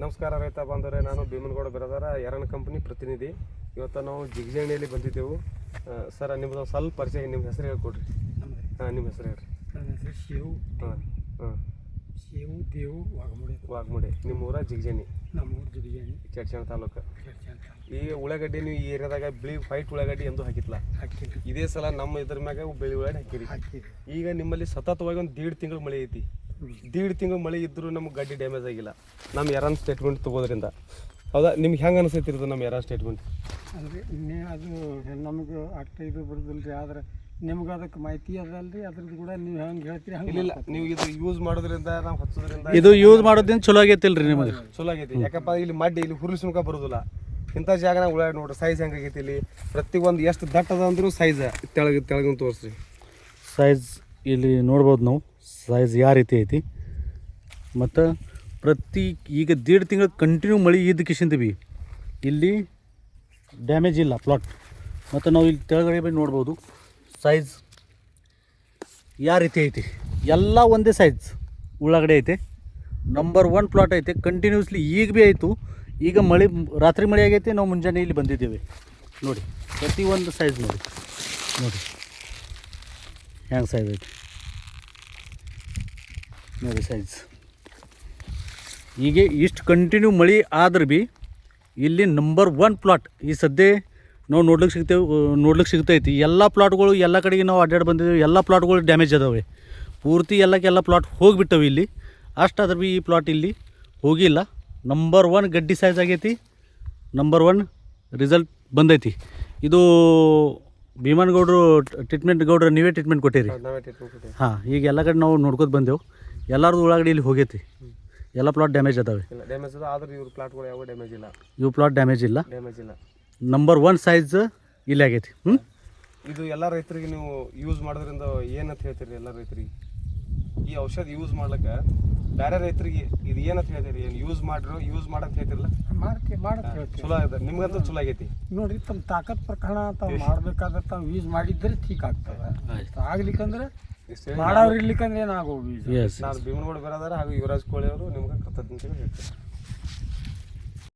ನಮಸ್ಕಾರ ರೈತ ಬಾಂಧವರೇ, ನಾನು ಭೀಮನಗೌಡ ಬಿರಾದಾರ ಯರನ್ ಕಂಪನಿ ಪ್ರತಿನಿಧಿ. ಇವತ್ತು ನಾವು ಜಿಗಜೇಣಿಯಲ್ಲಿ ಬಂದಿದ್ದೆವು. ಸರ್, ನಿಮ್ಮದು ಸ್ವಲ್ಪ ಪರಿಚಯ, ನಿಮ್ಮ ಹೆಸರು ಹೇಳ್ಕೊಡ್ರಿ. ನಿಮ್ಮ ಹೆಸರು ಹೇಳ್ರಿ. ನನ್ನ ಹೆಸರು ಶಿವು. ಶಿವು ದೇವು ವಾಘಮುಡಿ. ನಿಮ್ಮ ಊರ ಜಿಗಜೇಣಿ? ನಮ್ಮೂರು ಜಿಗಜೇಣಿ, ಚಡ್ಚಣ ತಾಲೂಕು. ಈ ಉಳ್ಳಾಗಡ್ಡಿ ನೀವು ಈ ಏರಿಯಾದಾಗ ಬಿಳಿ ವೈಟ್ ಉಳ್ಳಾಗಡ್ಡಿ ಎಂದು ಹಾಕಿಲ್ಲ. ಇದೇ ಸಲ ನಮ್ಮ ಇದ್ರ ಮ್ಯಾಗ ಬಿಳಿ ಉಳ್ಳಾಗಡ್ಡಿ ಹಾಕಿರಿ. ಈಗ ನಿಮ್ಮಲ್ಲಿ ಸತತವಾಗಿ ಒಂದು 1.5 ತಿಂಗಳು ಮಳೆ ಐತಿ. 1.5 ತಿಂಗಳು ಮಳೆ ಇದ್ದರೂ ನಮ್ಗೆ ಗಡ್ಡಿ ಡ್ಯಾಮೇಜ್ ಆಗಿಲ್ಲ ನಮ್ಮ ಯರನ್ ಸ್ಟೇಟ್ಮೆಂಟ್ ತೊಗೋದ್ರಿಂದ. ಹೌದಾ? ನಿಮ್ಗೆ ಹೆಂಗೆ ಅನಿಸೈತಿರೋದು ನಮ್ಮ ಯರನ್ ಸ್ಟೇಟ್ಮೆಂಟ್? ಅಂದರೆ ಅದು ನಮಗೆ ಅಷ್ಟು ಇದು ಬರೋದಿಲ್ಲ ರೀ. ಆದ್ರೆ ನಿಮ್ಗೆ ಅದಕ್ಕೆ ಮಾಹಿತಿ ಅದಲ್ರಿ, ಅದ್ರದ್ದು ಕೂಡ ನೀವು ಹೆಂಗೆ ಹೇಳ್ತೀರಿ ಹಂಗೆ. ಇಲ್ಲ, ನೀವು ಇದು ಯೂಸ್ ಮಾಡೋದ್ರಿಂದ, ನಾವು ಹಚ್ಚೋದ್ರಿಂದ, ಇದು ಯೂಸ್ ಮಾಡೋದ್ರಿಂದ ಚಲೋ ಆಗೈತಿಲ್ರಿ ನಿಮಗೆ? ಚಲೋ ಆಗೈತಿ. ಯಾಕಪ್ಪ, ಇಲ್ಲಿ ಮಡ್ಡಿ ಇಲ್ಲಿ ಹುರುಳಿ ಸುಮ್ಕ ಬರೋದಿಲ್ಲ. ಇಂಥ ಜಾಗನ ಉಳ್ಳಾಗಡ್ಡಿ ನೋಡ್ರಿ, ಸೈಜ್ ಹೆಂಗಾಗೈತಿ. ಇಲ್ಲಿ ಪ್ರತಿಯೊಂದು ಎಷ್ಟು ದಟ್ಟ ಅದ ಅಂದ್ರೂ ಸೈಜ್ ತೆಳಗಿನ ತೋರಿಸ್ರಿ. ಸೈಜ್ ಇಲ್ಲಿ ನೋಡ್ಬೋದು ನಾವು, ಸೈಜ್ ಯಾವ ರೀತಿ ಐತಿ. ಮತ್ತು ಈಗ 1.5 ತಿಂಗಳು ಕಂಟಿನ್ಯೂ ಮಳೆ ಇದ್ದಕ್ಕಿಂತೀವಿ, ಇಲ್ಲಿ ಡ್ಯಾಮೇಜ್ ಇಲ್ಲ ಪ್ಲಾಟ್. ಮತ್ತು ನಾವು ಇಲ್ಲಿ ತೆಳಗಡೆ ಬಂದು ನೋಡ್ಬೋದು ಸೈಜ್ ಯಾವ ರೀತಿ ಐತಿ. ಎಲ್ಲ ಒಂದೇ ಸೈಜ್ ಉಳ್ಳಾಗಡೆ ಐತೆ. ನಂಬರ್ 1 ಪ್ಲಾಟ್ ಐತೆ ಕಂಟಿನ್ಯೂಸ್ಲಿ. ಈಗ ಭೀ ಆಯಿತು, ಈಗ ಮಳೆ ರಾತ್ರಿ ಮಳೆ ಆಗೈತೆ, ನಾವು ಮುಂಜಾನೆ ಇಲ್ಲಿ ಬಂದಿದ್ದೇವೆ. ನೋಡಿ ಪ್ರತಿಯೊಂದು ಸೈಜ್ ನೋಡಿ ಹೆಂಗೆ ಸೈಜ್ ಐತಿ ನೋಡಿ ಸೈಜ್. ಈಗ ಇಷ್ಟು ಕಂಟಿನ್ಯೂ ಮಳೆ ಆದ್ರೆ ಭೀ ಇಲ್ಲಿ ನಂಬರ್ 1 ಪ್ಲಾಟ್ ಈ ಸದ್ಯ ನಾವು ನೋಡ್ಲಿಕ್ಕೆ ಸಿಗ್ತೈತಿ. ಎಲ್ಲ ಪ್ಲಾಟ್ಗಳು ಎಲ್ಲ ಕಡೆಗೆ ನಾವು ಅಡ್ಡಾಡಿ ಬಂದಿದ್ದೀವಿ. ಎಲ್ಲ ಪ್ಲಾಟ್ಗಳು ಡ್ಯಾಮೇಜ್ ಅದಾವೆ ಪೂರ್ತಿ. ಎಲ್ಲ ಪ್ಲಾಟ್ ಹೋಗಿಬಿಟ್ಟವೆ ಇಲ್ಲಿ. ಅಷ್ಟಾದ್ರೆ ಭೀ ಈ ಪ್ಲಾಟ್ ಇಲ್ಲಿ ಹೋಗಿಲ್ಲ. ನಂಬರ್ 1 ಗಡ್ಡಿ ಸೈಜ್ ಆಗೈತಿ. ನಂಬರ್ 1 ರಿಸಲ್ಟ್ ಬಂದೈತಿ. ಇದು ಭೀಮನಗೌಡರು ಗೌಡ್ರ ನೀವೇ ಟ್ರೀಟ್ಮೆಂಟ್ ಕೊಟ್ಟಿರಿ? ಹಾಂ. ಈಗ ಎಲ್ಲ ಕಡೆ ನಾವು ನೋಡ್ಕೊತ ಬಂದೆವು. ಎಲ್ಲರದು ಉಳ್ಳಾಗಡ್ಡಿ ಇಲ್ಲಿ ಹೋಗೈತಿ. ಎಲ್ಲ ಪ್ಲಾಟ್ ಡ್ಯಾಮೇಜ್ ಅದಾವೆ. ಡ್ಯಾಮೇಜ್ ಅದ, ಆದ್ರೆ ಇವ್ರ ಪ್ಲಾಟ್ಗಳು ಯಾವ ಡ್ಯಾಮೇಜ್ ಇಲ್ಲ. ಇವು ಪ್ಲಾಟ್ ಡ್ಯಾಮೇಜ್ ಇಲ್ಲ. ನಂಬರ್ 1 ಸೈಜ್ ಇಲ್ಲಿ ಆಗೈತಿ. ಇದು ಎಲ್ಲ ರೈತರಿಗೆ ನೀವು ಯೂಸ್ ಮಾಡೋದ್ರಿಂದ ಏನಂತ ಹೇಳ್ತೀರಿ? ಎಲ್ಲ ರೈತರಿಗೆ ಈ ಔಷಧಿ ಯೂಸ್ ಮಾಡ್ಲಿಕ್ಕೆ ಬೇರೆ ರೈತರಿಗೆ ಇದು ಏನಂತ ಹೇಳ್ತೀರಿ? ಏನು ಯೂಸ್ ಮಾಡಂತ ಹೇಳ್ತಿರಲ್ಲ? ಚಲೋ ಆಗಿದೆ. ನಿಮ್ಗಂತೂ ಚಲೋ ಆಗೈತಿ ನೋಡ್ರಿ. ತಮ್ಮ ತಾಕತ್ ಪ್ರಕರಣ ತಾವು ಮಾಡ್ಬೇಕಾದ್ರೆ ತಾವು ಯೂಸ್ ಮಾಡಿದ್ರೆ ಠೀಕ್ ಆಗ್ತದೆ. ಆಗ್ಲಿಕ್ಕಂದ್ರೆ ಮಾಡೋರು ಇರ್ಲಿಕ್ಕಂದ್ರೆ ಏನಾಗೋ. ನಾನು ಭೀಮನಗೌಡ ಬಿರಾದಾರ ಹಾಗೂ ಯುವರಾಜ್ ಕೋಳಿ ಅವರು ನಿಮ್ಗೆ ಕೃತಜ್ಞತೆ ಹೇಳ್ತೀನಿ.